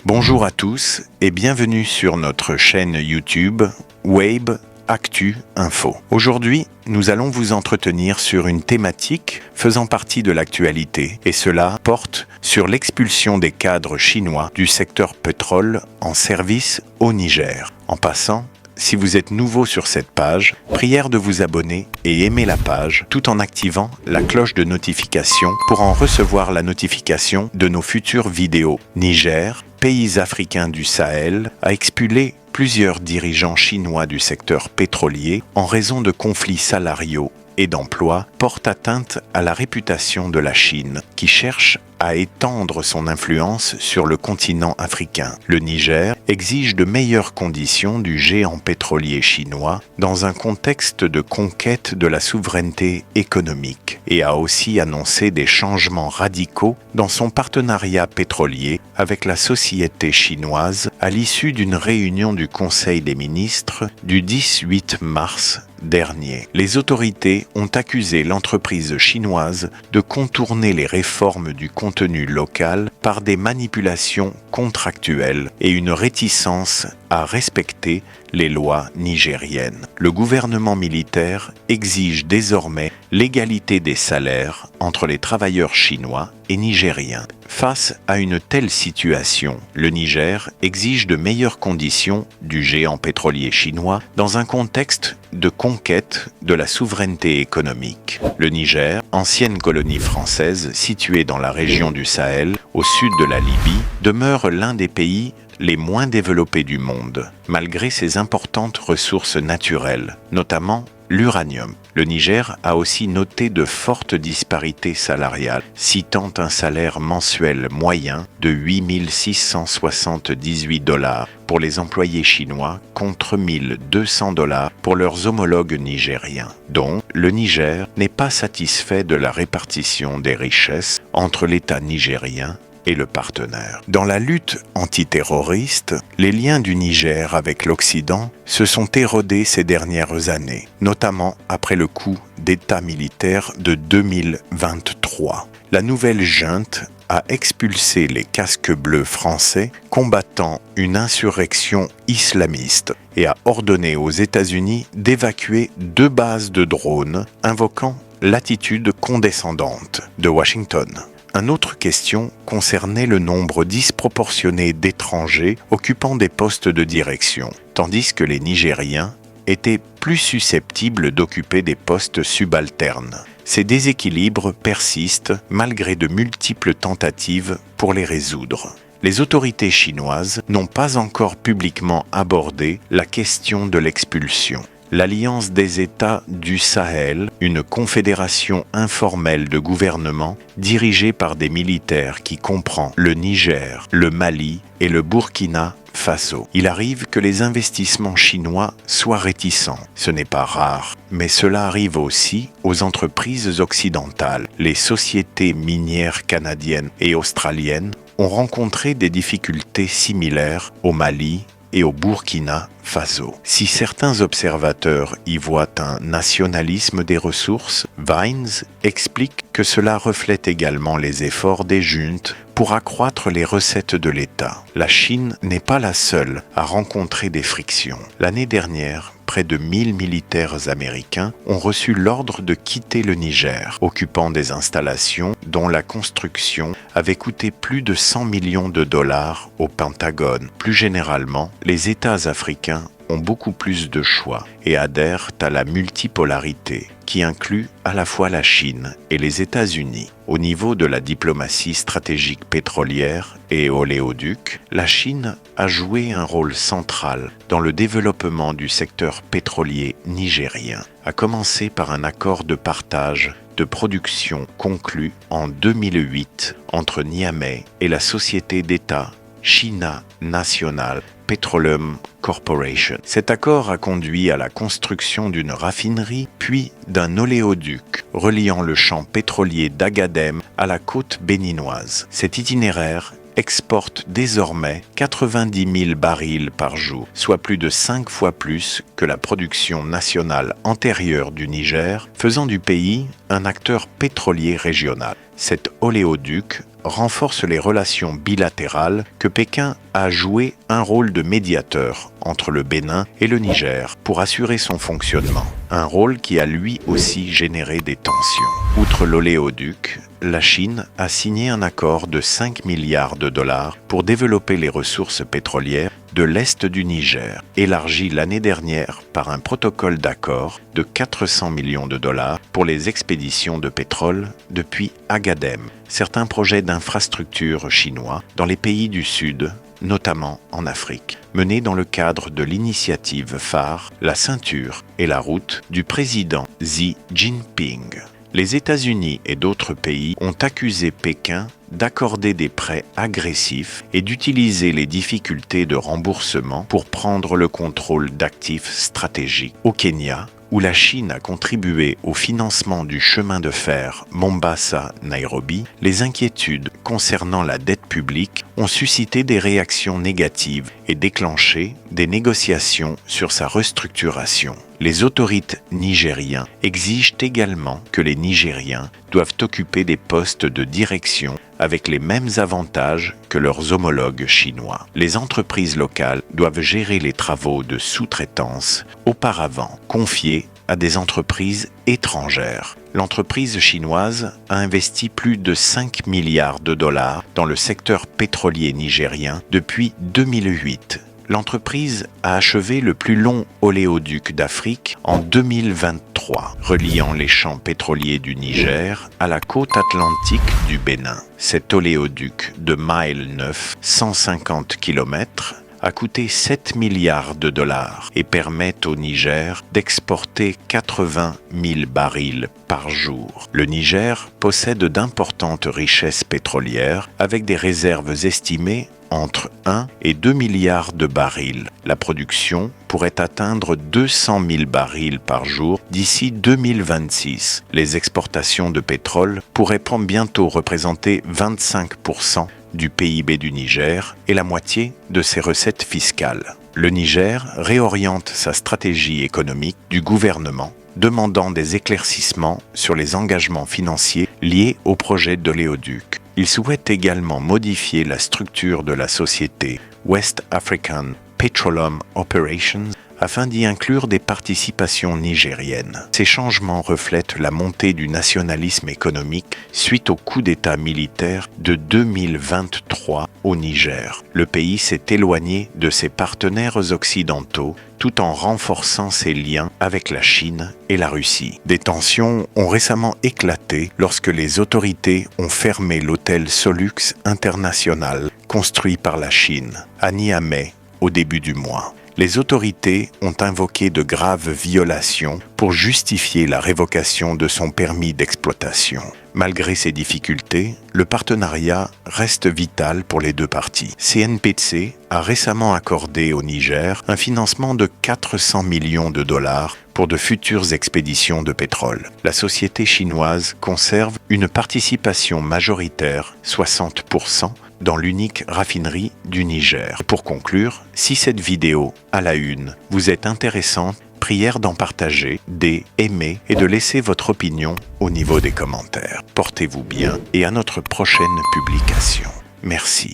Bonjour à tous et bienvenue sur notre chaîne YouTube Wave Actu Info. Aujourd'hui, nous allons vous entretenir sur une thématique faisant partie de l'actualité et cela porte sur l'expulsion des cadres chinois du secteur pétrole en service au Niger. En passant, si vous êtes nouveau sur cette page, prière de vous abonner et aimer la page tout en activant la cloche de notification pour en recevoir la notification de nos futures vidéos. Niger, pays africain du Sahel, a expulsé plusieurs dirigeants chinois du secteur pétrolier en raison de conflits salariaux et d'emploi, porte atteinte à la réputation de la Chine, qui cherche à étendre son influence sur le continent africain. Le Niger exige de meilleures conditions du géant pétrolier chinois dans un contexte de conquête de la souveraineté économique et a aussi annoncé des changements radicaux dans son partenariat pétrolier avec la société chinoise à l'issue d'une réunion du Conseil des ministres du 18 mars dernier. Les autorités ont accusé l'entreprise chinoise de contourner les réformes du contenu local par des manipulations contractuelles et une réticence à respecter les lois nigériennes. Le gouvernement militaire exige désormais l'égalité des salaires entre les travailleurs chinois et nigériens. Face à une telle situation, le Niger exige de meilleures conditions du géant pétrolier chinois dans un contexte de conquête de la souveraineté économique. Le Niger, ancienne colonie française située dans la région du Sahel, au sud de la Libye, demeure l'un des pays les moins développés du monde, malgré ses importantes ressources naturelles, notamment l'uranium. Le Niger a aussi noté de fortes disparités salariales, citant un salaire mensuel moyen de 8 678 $ pour les employés chinois contre 1 200 $ pour leurs homologues nigériens. Donc, le Niger n'est pas satisfait de la répartition des richesses entre l'État nigérien et le partenaire. Dans la lutte antiterroriste, les liens du Niger avec l'Occident se sont érodés ces dernières années, notamment après le coup d'État militaire de 2023. La nouvelle junte a expulsé les casques bleus français combattant une insurrection islamiste et a ordonné aux États-Unis d'évacuer 2 bases de drones invoquant l'attitude condescendante de Washington. Une autre question concernait le nombre disproportionné d'étrangers occupant des postes de direction, tandis que les Nigériens étaient plus susceptibles d'occuper des postes subalternes. Ces déséquilibres persistent malgré de multiples tentatives pour les résoudre. Les autorités chinoises n'ont pas encore publiquement abordé la question de l'expulsion. L'Alliance des États du Sahel, une confédération informelle de gouvernements dirigée par des militaires qui comprend le Niger, le Mali et le Burkina Faso. Il arrive que les investissements chinois soient réticents. Ce n'est pas rare, mais cela arrive aussi aux entreprises occidentales. Les sociétés minières canadiennes et australiennes ont rencontré des difficultés similaires au Mali et au Burkina Faso. Si certains observateurs y voient un nationalisme des ressources, Vines explique que cela reflète également les efforts des juntes pour accroître les recettes de l'État. La Chine n'est pas la seule à rencontrer des frictions. L'année dernière, près de 1000 militaires américains ont reçu l'ordre de quitter le Niger, occupant des installations dont la construction avait coûté plus de 100 millions de dollars au Pentagone. Plus généralement, les États africains ont beaucoup plus de choix et adhèrent à la multipolarité, qui inclut à la fois la Chine et les États-Unis. Au niveau de la diplomatie stratégique pétrolière et oléoduc, la Chine a joué un rôle central dans le développement du secteur pétrolier nigérien, à commencer par un accord de partage de production conclu en 2008 entre Niamey et la société d'État China National Petroleum Corporation. Cet accord a conduit à la construction d'une raffinerie puis d'un oléoduc reliant le champ pétrolier d'Agadem à la côte béninoise. Cet itinéraire exporte désormais 90 000 barils par jour, soit plus de 5 fois plus que la production nationale antérieure du Niger, faisant du pays un acteur pétrolier régional. Cet oléoduc renforce les relations bilatérales que Pékin a joué un rôle de médiateur entre le Bénin et le Niger pour assurer son fonctionnement, un rôle qui a lui aussi généré des tensions. Outre l'oléoduc, la Chine a signé un accord de 5 milliards de dollars pour développer les ressources pétrolières de l'est du Niger, élargi l'année dernière par un protocole d'accord de 400 millions de dollars pour les expéditions de pétrole depuis Agadem. Certains projets d'infrastructures chinois dans les pays du Sud, notamment en Afrique, menés dans le cadre de l'initiative phare La ceinture et la route du président Xi Jinping. Les États-Unis et d'autres pays ont accusé Pékin d'accorder des prêts agressifs et d'utiliser les difficultés de remboursement pour prendre le contrôle d'actifs stratégiques. Au Kenya, où la Chine a contribué au financement du chemin de fer Mombasa-Nairobi, les inquiétudes concernant la dette publique ont suscité des réactions négatives et déclenché des négociations sur sa restructuration. Les autorités nigériennes exigent également que les Nigériens doivent occuper des postes de direction avec les mêmes avantages que leurs homologues chinois. Les entreprises locales doivent gérer les travaux de sous-traitance auparavant confiés à des entreprises étrangères. L'entreprise chinoise a investi plus de 5 milliards de dollars dans le secteur pétrolier nigérien depuis 2008. L'entreprise a achevé le plus long oléoduc d'Afrique en 2023, reliant les champs pétroliers du Niger à la côte atlantique du Bénin. Cet oléoduc de Mile 9, 150 km, a coûté 7 milliards de dollars et permet au Niger d'exporter 80 000 barils par jour. Le Niger possède d'importantes richesses pétrolières avec des réserves estimées entre 1 et 2 milliards de barils. La production pourrait atteindre 200 000 barils par jour d'ici 2026. Les exportations de pétrole pourraient bientôt représenter 25% du PIB du Niger et la moitié de ses recettes fiscales. Le Niger réoriente sa stratégie économique du gouvernement, demandant des éclaircissements sur les engagements financiers liés au projet d'oléoduc. Il souhaite également modifier la structure de la société West African Petroleum Operations afin d'y inclure des participations nigériennes. Ces changements reflètent la montée du nationalisme économique suite au coup d'État militaire de 2023 au Niger. Le pays s'est éloigné de ses partenaires occidentaux tout en renforçant ses liens avec la Chine et la Russie. Des tensions ont récemment éclaté lorsque les autorités ont fermé l'hôtel Solux International construit par la Chine à Niamey au début du mois. Les autorités ont invoqué de graves violations pour justifier la révocation de son permis d'exploitation. Malgré ces difficultés, le partenariat reste vital pour les deux parties. CNPC a récemment accordé au Niger un financement de 400 millions de dollars pour de futures expéditions de pétrole. La société chinoise conserve une participation majoritaire, 60%, dans l'unique raffinerie du Niger. Pour conclure, si cette vidéo à la une vous est intéressante, prière d'en partager, d'aimer et de laisser votre opinion au niveau des commentaires. Portez-vous bien et à notre prochaine publication. Merci.